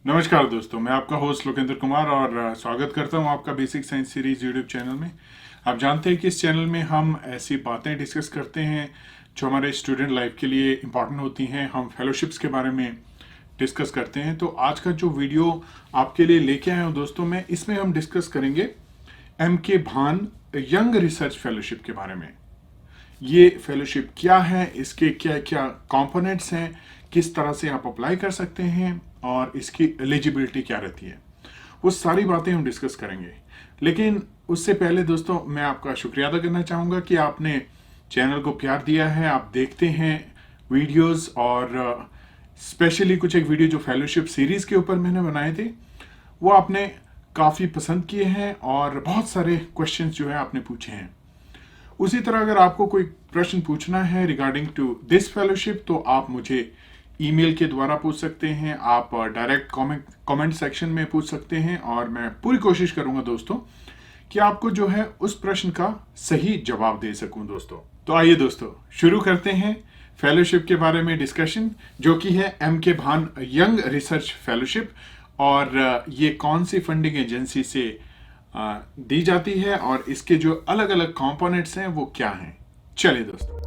नमस्कार दोस्तों, मैं आपका होस्ट लोकेंद्र कुमार और स्वागत करता हूं आपका basic science series YouTube channel में। आप जानते हैं कि इस चैनल में हम ऐसी बातें डिस्कस करते हैं जो हमारे स्टूडेंट लाइफ के लिए इम्पॉर्टेंट होती हैं। हम फेलोशिप्स के बारे में डिस्कस करते हैं। तो आज का जो वीडियो आपके लिए लेके आया हूँ दोस्तों, मैं इसमें हम डिस्कस करेंगे M.K. भान यंग रिसर्च फेलोशिप के बारे में। ये फेलोशिप क्या है, इसके क्या क्या कंपोनेंट्स हैं, किस तरह से आप अप्लाई कर सकते हैं और इसकी एलिजिबिलिटी क्या रहती है, वो सारी बातें हम डिस्कस करेंगे। लेकिन उससे पहले दोस्तों, मैं आपका शुक्रिया अदा करना चाहूँगा कि आपने चैनल को प्यार दिया है, आप देखते हैं वीडियोस और स्पेशली कुछ एक वीडियो जो फेलोशिप सीरीज़ के ऊपर मैंने बनाए थे वो आपने काफ़ी पसंद किए हैं और बहुत सारे क्वेश्चंस जो है आपने पूछे हैं। उसी तरह अगर आपको कोई प्रश्न पूछना है रिगार्डिंग टू दिस फेलोशिप तो आप मुझे ईमेल के द्वारा पूछ सकते हैं, आप डायरेक्ट कमेंट सेक्शन में पूछ सकते हैं और मैं पूरी कोशिश करूंगा दोस्तों कि आपको जो है उस प्रश्न का सही जवाब दे सकूं दोस्तों। तो आइए दोस्तों शुरू करते हैं फेलोशिप के बारे में डिस्कशन, जो कि है M.K. भान यंग रिसर्च फेलोशिप और ये कौन सी फंडिंग एजेंसी से दी जाती है और इसके जो अलग अलग कंपोनेंट्स हैं वो क्या हैं। चलिए दोस्तों,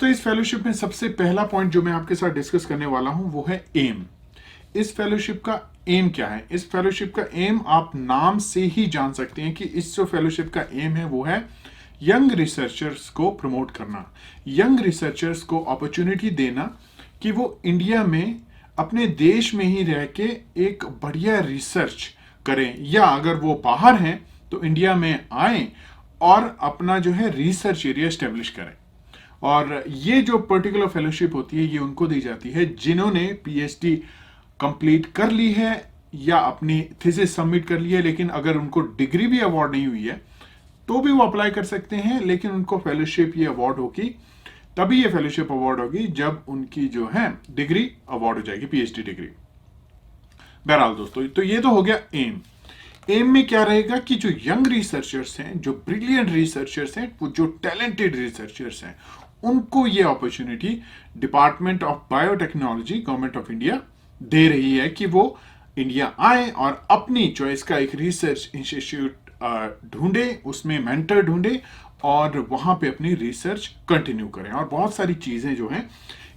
इस फेलोशिप में सबसे पहला पॉइंट जो मैं आपके साथ डिस्कस करने वाला हूं वो है एम। इस फेलोशिप का एम क्या है? इस फेलोशिप का एम आप नाम से ही जान सकते हैं कि इस जो फेलोशिप का एम है वो है यंग रिसर्चर्स को प्रमोट करना, यंग रिसर्चर्स को अपॉर्चुनिटी देना कि वो इंडिया में अपने देश में ही रह के एक बढ़िया रिसर्च करें, या अगर वो बाहर हैं तो इंडिया में आए और अपना जो है रिसर्च एरिया स्टेब्लिश करें। और ये जो पर्टिकुलर फेलोशिप होती है ये उनको दी जाती है जिन्होंने पीएचडी कंप्लीट कर ली है या अपनी थीसिस सबमिट कर ली है, लेकिन अगर उनको डिग्री भी अवार्ड नहीं हुई है तो भी वो अप्लाई कर सकते हैं। लेकिन उनको फेलोशिप ये अवार्ड होगी, तभी ये फेलोशिप अवार्ड होगी जब उनकी जो है डिग्री अवार्ड हो जाएगी, पीएचडी डिग्री। बहरहाल दोस्तों, तो ये तो हो गया एम। एम में क्या रहेगा कि जो यंग रिसर्चर्स हैं, जो ब्रिलियंट रिसर्चर्स हैं, जो टैलेंटेड रिसर्चर्स हैं, उनको ये opportunity department of biotechnology government of India दे रही है कि वो इंडिया आए और अपनी चॉइस का एक रिसर्च इंस्टीट्यूट ढूंढे, उसमें मेंटर ढूंढे और वहां पे अपनी रिसर्च कंटिन्यू करें। और बहुत सारी चीजें जो हैं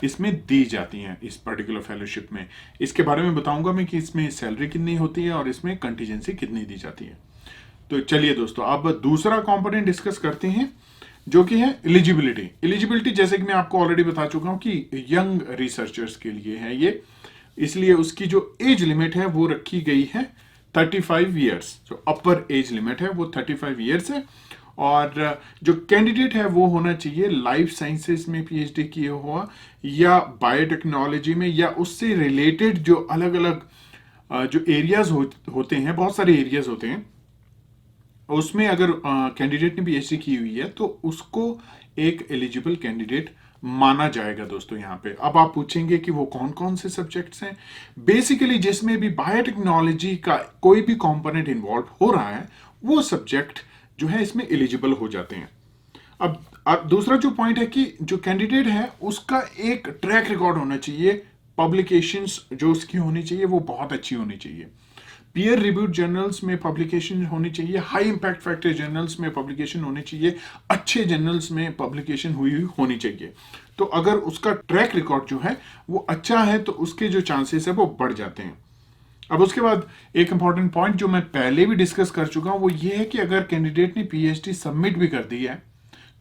इसमें दी जाती हैं इस पर्टिकुलर फेलोशिप में। इसके बारे में बताऊंगा मैं कि इसमें सैलरी कितनी होती है और इसमें कंटीजेंसी कितनी दी जाती है। तो चलिए दोस्तों, अब दूसरा कंपोनेंट डिस्कस करते हैं जो कि है एलिजिबिलिटी। एलिजिबिलिटी जैसे कि मैं आपको ऑलरेडी बता चुका हूं कि यंग रिसर्चर्स के लिए है ये, इसलिए उसकी जो एज लिमिट है वो रखी गई है 35 ईयर्स। जो अपर एज लिमिट है वो 35 ईयर्स है। और जो कैंडिडेट है वो होना चाहिए लाइफ साइंसेस में पीएचडी किए हुआ या बायोटेक्नोलॉजी में या उससे रिलेटेड जो अलग अलग जो एरियाज होते हैं, बहुत सारे एरियाज होते हैं, उसमें अगर कैंडिडेट ने पीएचडी की हुई है तो उसको एक एलिजिबल कैंडिडेट माना जाएगा दोस्तों। यहाँ पे अब आप पूछेंगे कि वो कौन कौन से सब्जेक्ट्स हैं। बेसिकली जिसमें भी बायोटेक्नोलॉजी का कोई भी कंपोनेंट इन्वॉल्व हो रहा है वो सब्जेक्ट जो है इसमें एलिजिबल हो जाते हैं। अब दूसरा जो पॉइंट है कि जो कैंडिडेट है उसका एक ट्रैक रिकॉर्ड होना चाहिए, पब्लिकेशंस जो उसकी होनी चाहिए वो बहुत अच्छी होनी चाहिए, पीयर रिव्यूड जर्नल्स में पब्लिकेशन होनी चाहिए, हाई इंपैक्ट फैक्टर जर्नल्स में पब्लिकेशन होनी चाहिए, अच्छे जर्नल्स में पब्लिकेशन हुई होनी चाहिए। तो अगर उसका ट्रैक रिकॉर्ड जो है वो अच्छा है तो उसके जो चांसेस है वो बढ़ जाते हैं। अब उसके बाद एक इंपॉर्टेंट पॉइंट जो मैं पहले भी डिस्कस कर चुका हूं वो ये है कि अगर कैंडिडेट ने पीएचडी सबमिट भी कर दी है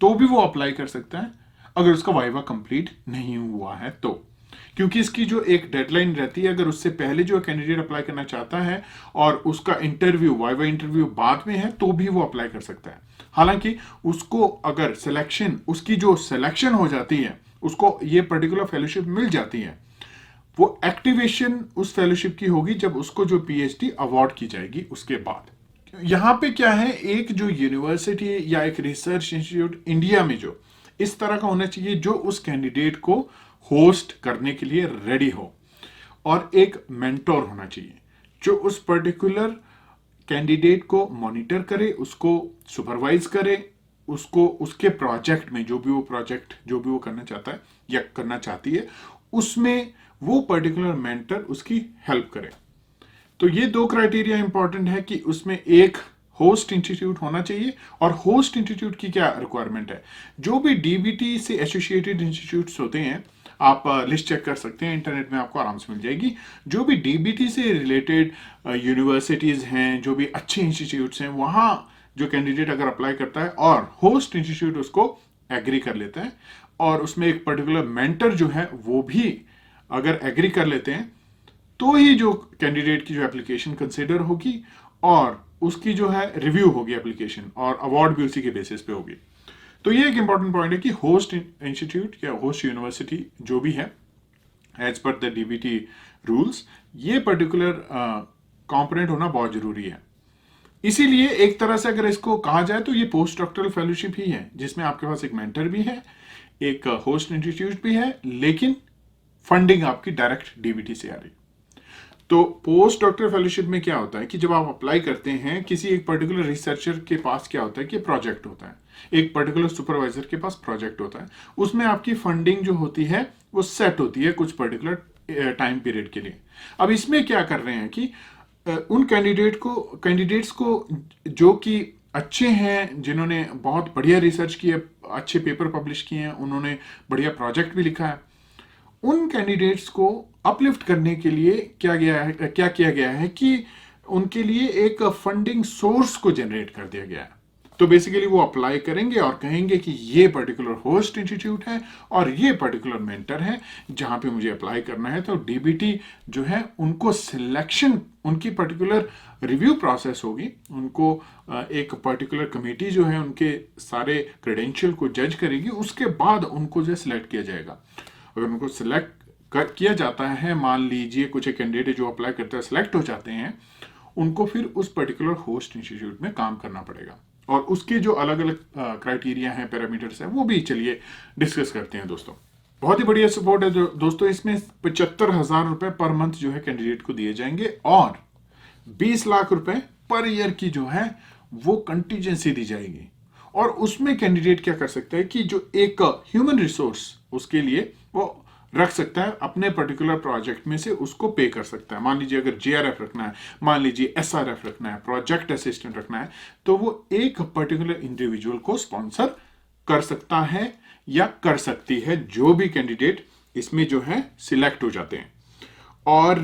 तो भी वो अप्लाई कर सकता है अगर उसका वाइवा कंप्लीट नहीं हुआ है तो, क्योंकि इसकी जो एक डेडलाइन रहती है, अगर उससे पहले जो कैंडिडेट अप्लाई करना चाहता है और उसका इंटरव्यू, वाइवा इंटरव्यू बाद में है तो भी वो अप्लाई कर सकता है। हालांकि उसको अगर सिलेक्शन, उसकी जो सिलेक्शन हो जाती है, उसको ये पर्टिकुलर फेलोशिप मिल जाती है, वो एक्टिवेशन उस फेलोशिप की होगी जब उसको जो पीएचडी अवार्ड की जाएगी उसके बाद। यहां पे क्या है, एक जो यूनिवर्सिटी या एक रिसर्च इंस्टीट्यूट इंडिया में जो इस तरह का होना चाहिए जो उस कैंडिडेट को होस्ट करने के लिए रेडी हो, और एक मेंटोर होना चाहिए जो उस पर्टिकुलर कैंडिडेट को मॉनिटर करे, उसको सुपरवाइज करे, उसको उसके प्रोजेक्ट में जो भी वो करना चाहता है या करना चाहती है उसमें वो पर्टिकुलर मेंटर उसकी हेल्प करे। तो ये दो क्राइटेरिया इंपॉर्टेंट है कि उसमें एक होस्ट इंस्टीट्यूट होना चाहिए। और होस्ट इंस्टीट्यूट की क्या रिक्वायरमेंट है, जो भी डीबीटी से एसोसिएटेड इंस्टीट्यूट्स होते हैं, आप लिस्ट चेक कर सकते हैं इंटरनेट में, आपको आराम से मिल जाएगी। जो भी डीबीटी से रिलेटेड यूनिवर्सिटीज हैं, जो भी अच्छे इंस्टीट्यूट्स हैं, वहां जो कैंडिडेट अगर अप्लाई करता है और होस्ट इंस्टीट्यूट उसको एग्री कर लेता है और उसमें एक पर्टिकुलर मेंटर जो है वो भी अगर एग्री कर लेते हैं, तो ही जो कैंडिडेट की जो एप्लीकेशन कंसिडर होगी और उसकी जो है रिव्यू होगी एप्लीकेशन, और अवार्ड भी उसी के बेसिस पे होगी। तो ये एक इंपॉर्टेंट पॉइंट है कि होस्ट इंस्टीट्यूट या होस्ट यूनिवर्सिटी जो भी है, as per the DBT rules, ये पर्टिकुलर कॉम्पोनेंट होना बहुत जरूरी है। इसीलिए एक तरह से अगर इसको कहा जाए तो ये पोस्ट डॉक्टरल फेलोशिप ही है, जिसमें आपके पास एक मेंटर भी है, एक होस्ट इंस्टीट्यूट भी है, लेकिन फंडिंग आपकी डायरेक्ट डीबीटी से आ रही है। तो पोस्ट डॉक्टर फेलोशिप में क्या होता है कि जब आप अप्लाई करते हैं, किसी एक पर्टिकुलर रिसर्चर के पास क्या होता है कि प्रोजेक्ट होता है, एक पर्टिकुलर सुपरवाइजर के पास प्रोजेक्ट होता है, उसमें आपकी फंडिंग जो होती है वो सेट होती है कुछ पर्टिकुलर टाइम पीरियड के लिए। अब इसमें क्या कर रहे हैं कि उन कैंडिडेट्स को जो कि अच्छे हैं, जिन्होंने बहुत बढ़िया रिसर्च की है, अच्छे पेपर पब्लिश किए हैं, उन्होंने बढ़िया प्रोजेक्ट भी लिखा है, उन कैंडिडेट्स को अपलिफ्ट करने के लिए क्या किया गया है कि उनके लिए एक फंडिंग सोर्स को जनरेट कर दिया गया है। तो बेसिकली वो अप्लाई करेंगे और कहेंगे कि ये पर्टिकुलर होस्ट इंस्टीट्यूट है और ये पर्टिकुलर मेंटर है जहां पे मुझे अप्लाई करना है। तो डीबीटी जो है उनको सिलेक्शन, उनकी पर्टिकुलर रिव्यू प्रोसेस होगी, उनको एक पर्टिकुलर कमेटी जो है उनके सारे क्रेडेंशियल को जज करेगी, उसके बाद उनको जो सिलेक्ट किया जाएगा। अगर उनको सिलेक्ट किया जाता है, मान लीजिए कुछ एक कैंडिडेट जो अप्लाई करते हैं सिलेक्ट हो जाते हैं, उनको फिर उस पर्टिकुलर होस्ट इंस्टीट्यूट में काम करना पड़ेगा। और उसके जो अलग अलग क्राइटेरिया हैं, पैरामीटर्स हैं, वो भी चलिए डिस्कस करते हैं दोस्तों। बहुत ही बढ़िया सपोर्ट है दोस्तों। इसमें 75,000 रुपए पर मंथ जो है कैंडिडेट को दिए जाएंगे और 20 लाख रुपए पर ईयर की जो है वो कंटीजेंसी दी जाएगी। और उसमें कैंडिडेट क्या कर सकता है कि जो एक ह्यूमन रिसोर्स उसके लिए वो रख सकता है, अपने पर्टिकुलर प्रोजेक्ट में से उसको पे कर सकता है। मान लीजिए अगर जेआरएफ रखना है, मान लीजिए एसआरएफ रखना है, प्रोजेक्ट असिस्टेंट रखना है, तो वो एक पर्टिकुलर इंडिविजुअल को स्पॉन्सर कर सकता है या कर सकती है, जो भी कैंडिडेट इसमें जो है सिलेक्ट हो जाते हैं। और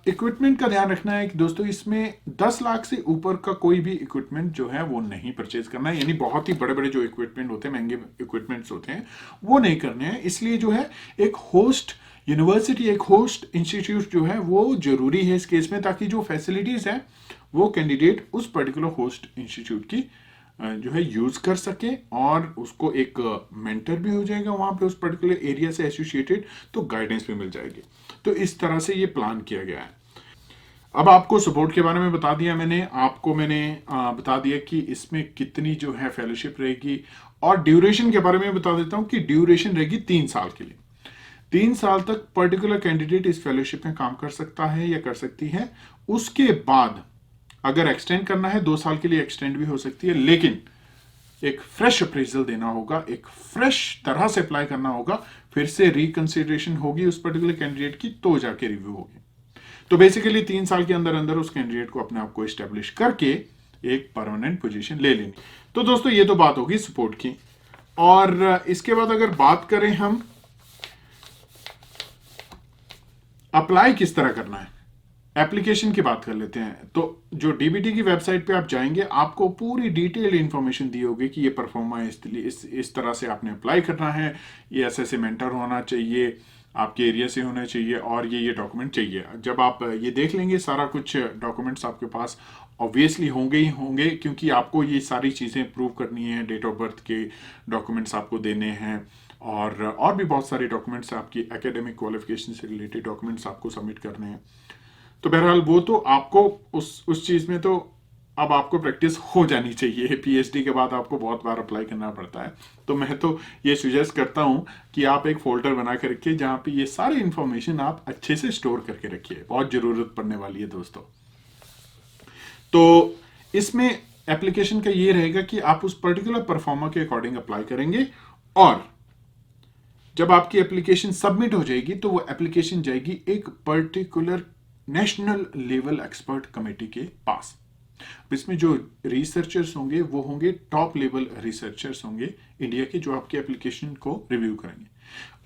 इक्विपमेंट का ध्यान रखना है कि दोस्तों इसमें 10 लाख से ऊपर का कोई भी इक्विपमेंट जो है वो नहीं परचेज करना है, यानी बहुत ही बड़े बड़े जो इक्विपमेंट होते हैं, महंगे इक्विपमेंट्स होते हैं, वो नहीं करने हैं। इसलिए जो है एक होस्ट यूनिवर्सिटी, एक होस्ट इंस्टीट्यूट जो है वो जरूरी है इस केस में, ताकि जो फैसिलिटीज है वो कैंडिडेट उस पर्टिकुलर होस्ट इंस्टीट्यूट की जो है यूज कर सके और उसको एक मेंटर भी हो जाएगा वहां पे उस पर्टिकुलर एरिया से एसोसिएटेड, तो गाइडेंस भी मिल जाएगी। तो इस तरह से ये प्लान किया गया है। अब आपको सपोर्ट के बारे में बता दिया मैंने, बता दिया कि इसमें कितनी जो है फेलोशिप रहेगी, और ड्यूरेशन के बारे में बता देता हूं कि ड्यूरेशन रहेगी 3 साल के लिए। 3 साल तक पर्टिकुलर कैंडिडेट इस फेलोशिप में काम कर सकता है या कर सकती है। उसके बाद अगर एक्सटेंड करना है 2 साल के लिए एक्सटेंड भी हो सकती है, लेकिन एक फ्रेश अप्रेजल देना होगा, एक फ्रेश तरह से अप्लाई करना होगा, फिर से रिकंसिडरेशन होगी उस पर्टिकुलर कैंडिडेट की, तो जाके रिव्यू होगी। तो बेसिकली 3 साल के अंदर अंदर उस कैंडिडेट को अपने आप को एस्टेब्लिश करके एक परमानेंट पोजीशन ले लेनी। तो दोस्तों ये तो बात होगी सपोर्ट की। और इसके बाद अगर बात करें हम अप्लाई किस तरह करना है, एप्लीकेशन की बात कर लेते हैं। तो जो डीबीटी की वेबसाइट पे आप जाएंगे, आपको पूरी डिटेल इंफॉर्मेशन दी होगी कि ये परफॉर्मा इस तरह से आपने अप्लाई करना है, ये ऐसे मेंटर होना चाहिए, आपके एरिया से होना चाहिए, और ये डॉक्यूमेंट चाहिए। जब आप ये देख लेंगे, सारा कुछ डॉक्यूमेंट्स आपके पास ऑब्वियसली होंगे ही होंगे, क्योंकि आपको ये सारी चीज़ें प्रूव करनी है। डेट ऑफ बर्थ के डॉक्यूमेंट्स आपको देने हैं, और भी बहुत सारे डॉक्यूमेंट्स, आपकी एकेडमिक क्वालिफिकेशन से रिलेटेड डॉक्यूमेंट्स आपको सबमिट करने हैं। तो बहरहाल वो तो आपको उस चीज़ में तो अब आपको प्रैक्टिस हो जानी चाहिए। पीएचडी के बाद आपको बहुत बार अप्लाई करना पड़ता है। तो मैं तो ये सजेस्ट करता हूँ कि आप एक फोल्डर बना के रखिए जहाँ पे ये सारी इंफॉर्मेशन आप अच्छे से स्टोर करके रखिए, बहुत ज़रूरत पड़ने वाली है दोस्तों। तो इसमें एप्लीकेशन का ये रहेगा कि आप उस पर्टिकुलर परफॉर्मर के अकॉर्डिंग अप्लाई करेंगे, और जब आपकी एप्लीकेशन सबमिट हो जाएगी तो वो एप्लीकेशन जाएगी एक particular national level expert committee के पास। इसमें जो रिसर्चर्स होंगे वो होंगे टॉप लेवल रिसर्चर्स होंगे इंडिया के, जो आपके एप्लीकेशन को रिव्यू करेंगे।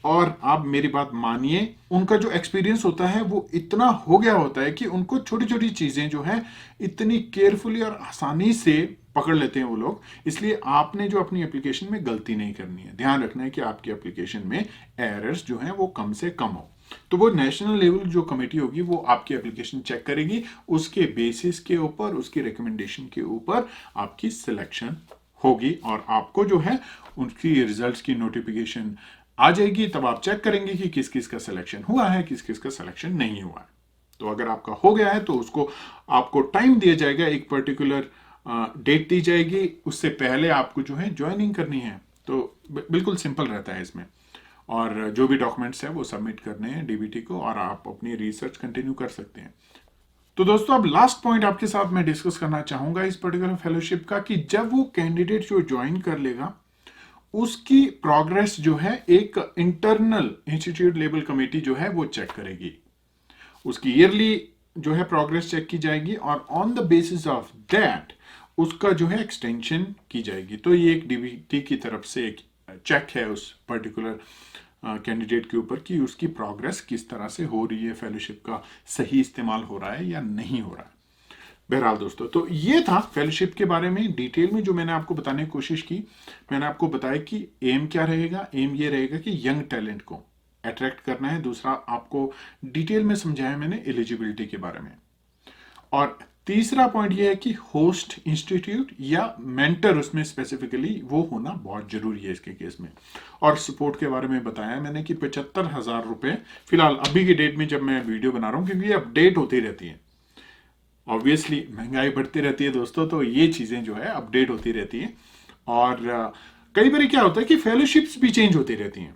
और आप मेरी बात मानिए, उनका जो एक्सपीरियंस होता है वो इतना हो गया होता है कि उनको छोटी छोटी चीजें जो है इतनी केयरफुली और आसानी से पकड़ लेते हैं वो लोग। इसलिए आपने जो अपनी एप्लीकेशन में गलती नहीं करनी है, ध्यान रखना है कि आपकी एप्लीकेशन में एरर्स जो हैं वो कम से कम हो। तो वो नेशनल लेवल जो कमेटी होगी वो आपकी एप्लीकेशन चेक करेगी, उसके बेसिस के ऊपर, उसकी रिकमेंडेशन के ऊपर आपकी सिलेक्शन होगी, और आपको जो है उनकी रिजल्ट्स की नोटिफिकेशन आ जाएगी। तब आप चेक करेंगे कि किस किस का सिलेक्शन हुआ है, किस किस का सिलेक्शन नहीं हुआ है। तो अगर आपका हो गया है तो उसको आपको टाइम दिया जाएगा, एक पर्टिकुलर डेट दी जाएगी, उससे पहले आपको जो है ज्वाइनिंग करनी है। तो बिल्कुल सिंपल रहता है इसमें, और जो भी डॉक्यूमेंट्स है वो सबमिट करने हैं डीबीटी को, और आप अपनी रिसर्च कंटिन्यू कर सकते हैं। तो दोस्तों अब लास्ट पॉइंट आपके साथ मैं डिस्कस करना चाहूंगा इस पर्टिकुलर फेलोशिप का, कि जब वो कैंडिडेट जो ज्वाइन कर लेगा उसकी प्रोग्रेस जो है एक इंटरनल इंस्टीट्यूट लेवल कमेटी जो है वो चेक करेगी। उसकी ईयरली जो है प्रोग्रेस चेक की जाएगी, और on the basis of that उसका जो है एक्सटेंशन की जाएगी। तो ये एक डीबीटी की तरफ से एक चेक है उस पर्टिकुलर कैंडिडेट के ऊपर कि उसकी प्रोग्रेस किस तरह से हो रही है, फेलोशिप का सही इस्तेमाल हो रहा है या नहीं हो रहा है। बहरहाल दोस्तों, तो ये था फेलोशिप के बारे में डिटेल में जो मैंने आपको बताने की कोशिश की। मैंने आपको बताया कि एम क्या रहेगा। एम ये रहेगा कि यंग टैलेंट को अट्रैक्ट करना है। दूसरा, आपको डिटेल में समझाया मैंने एलिजिबिलिटी के बारे में। और तीसरा पॉइंट ये है कि होस्ट इंस्टीट्यूट या मेंटर उसमें स्पेसिफिकली वो होना बहुत जरूरी है इसके केस में। और सपोर्ट के बारे में बताया मैंने कि 75,000 रुपए फिलहाल अभी की डेट में जब मैं वीडियो बना रहा हूं, क्योंकि ये अपडेट होती रहती है। ऑब्वियसली महंगाई बढ़ती रहती है दोस्तों, तो ये चीजें जो है अपडेट होती रहती है। और कई बार क्या होता है कि फेलोशिप्स भी चेंज होती रहती हैं।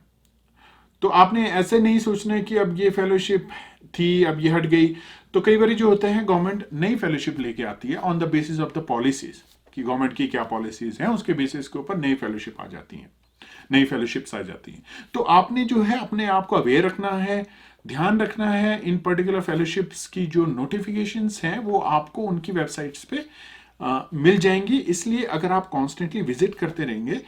तो आपने ऐसे नहीं सोचना है कि अब ये फेलोशिप थी अब ये हट गई। तो कई बार जो होता है गवर्नमेंट नई फेलोशिप लेके आती है on the basis of the policies, कि गवर्नमेंट की क्या पॉलिसीज हैं उसके बेसिस के ऊपर नई फेलोशिप आ जाती हैं, नई फेलोशिप्स आ जाती हैं। तो आपने जो है अपने आप को अवेयर रखना है, ध्यान रखना है। इन पर्टिकुलर फेलोशिप्स की जो नोटिफिकेशंस हैं वो आपको उनकी वेबसाइट्स पे मिल जाएंगी। इसलिए अगर आप कॉन्स्टेंटली विजिट करते रहेंगे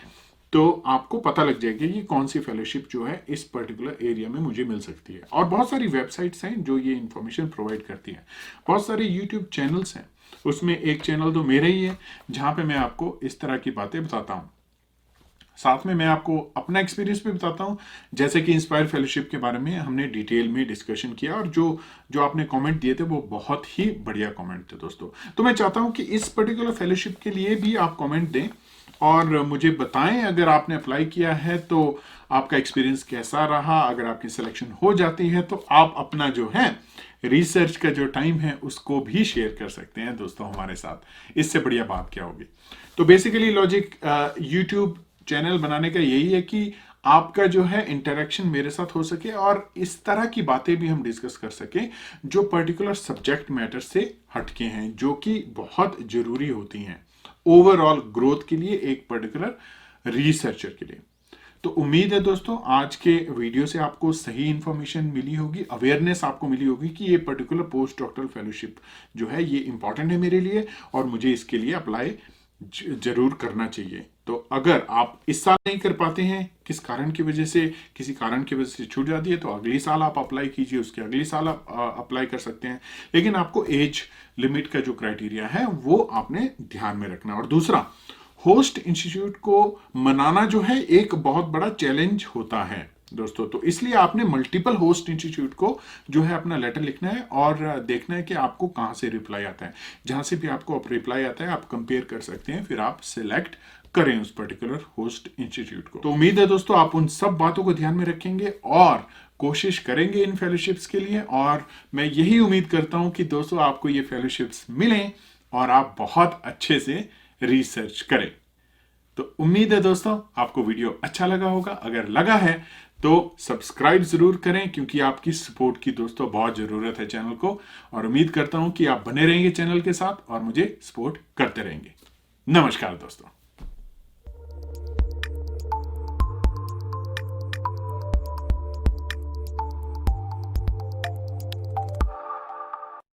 तो आपको पता लग जाएगा कि कौन सी फेलोशिप जो है इस पर्टिकुलर एरिया में मुझे मिल सकती है। और बहुत सारी वेबसाइट्स हैं जो ये इंफॉर्मेशन प्रोवाइड करती हैं, बहुत सारे यूट्यूब चैनल्स हैं। उसमें एक चैनल तो मेरा ही है जहां पे मैं आपको इस तरह की बातें बताता हूं। साथ में मैं आपको अपना एक्सपीरियंस भी बताता हूं, जैसे कि इंस्पायर फेलोशिप के बारे में हमने डिटेल में डिस्कशन किया, और जो जो आपने कमेंट दिए थे वो बहुत ही बढ़िया कमेंट थे दोस्तों। तो मैं चाहता हूं कि इस पर्टिकुलर फेलोशिप के लिए भी आप कमेंट दें और मुझे बताएं अगर आपने अप्लाई किया है तो आपका एक्सपीरियंस कैसा रहा। अगर आपकी सिलेक्शन हो जाती है तो आप अपना जो है रिसर्च का जो टाइम है उसको भी शेयर कर सकते हैं दोस्तों हमारे साथ। इससे बढ़िया बात क्या होगी। तो बेसिकली लॉजिक यूट्यूब चैनल बनाने का यही है कि आपका जो है इंटरेक्शन मेरे साथ हो सके और इस तरह की बातें भी हम डिस्कस कर सके जो पर्टिकुलर सब्जेक्ट मैटर से हटके हैं, जो कि बहुत जरूरी होती हैं ओवरऑल ग्रोथ के लिए, एक पर्टिकुलर रिसर्चर के लिए। तो उम्मीद है दोस्तों आज के वीडियो से आपको सही इंफॉर्मेशन मिली होगी, अवेयरनेस आपको मिली होगी कि ये पर्टिकुलर पोस्ट डॉक्टरल फेलोशिप जो है ये इंपॉर्टेंट है मेरे लिए और मुझे इसके लिए अप्लाई जरूर करना चाहिए। तो अगर आप इस साल नहीं कर पाते हैं किस कारण की वजह से, किसी कारण की वजह से छूट जाती है, तो अगली साल आप अप्लाई कीजिए, उसके अगली साल आप अप्लाई कर सकते हैं। लेकिन आपको एज लिमिट का जो क्राइटेरिया है वो आपने ध्यान में रखना। और दूसरा, होस्ट इंस्टीट्यूट को मनाना जो है एक बहुत बड़ा चैलेंज होता है दोस्तों। तो इसलिए आपने मल्टीपल होस्ट इंस्टीट्यूट को जो है अपना लेटर लिखना है और देखना है कि आपको कहां से रिप्लाई आता है। जहां से भी आपको रिप्लाई आता है आप कंपेयर कर सकते हैं, फिर आप सिलेक्ट करें उस पर्टिकुलर होस्ट इंस्टीट्यूट को। तो उम्मीद है दोस्तों आप उन सब बातों को ध्यान में रखेंगे और कोशिश करेंगे इन फेलोशिप्स के लिए। और मैं यही उम्मीद करता हूं कि दोस्तों आपको ये फेलोशिप्स मिलें और आप बहुत अच्छे से रिसर्च करें। तो उम्मीद है दोस्तों आपको वीडियो अच्छा लगा होगा। अगर लगा है तो सब्सक्राइब जरूर करें, क्योंकि आपकी सपोर्ट की दोस्तों बहुत जरूरत है चैनल को। और उम्मीद करता हूं कि आप बने रहेंगे चैनल के साथ और मुझे सपोर्ट करते रहेंगे। नमस्कार दोस्तों।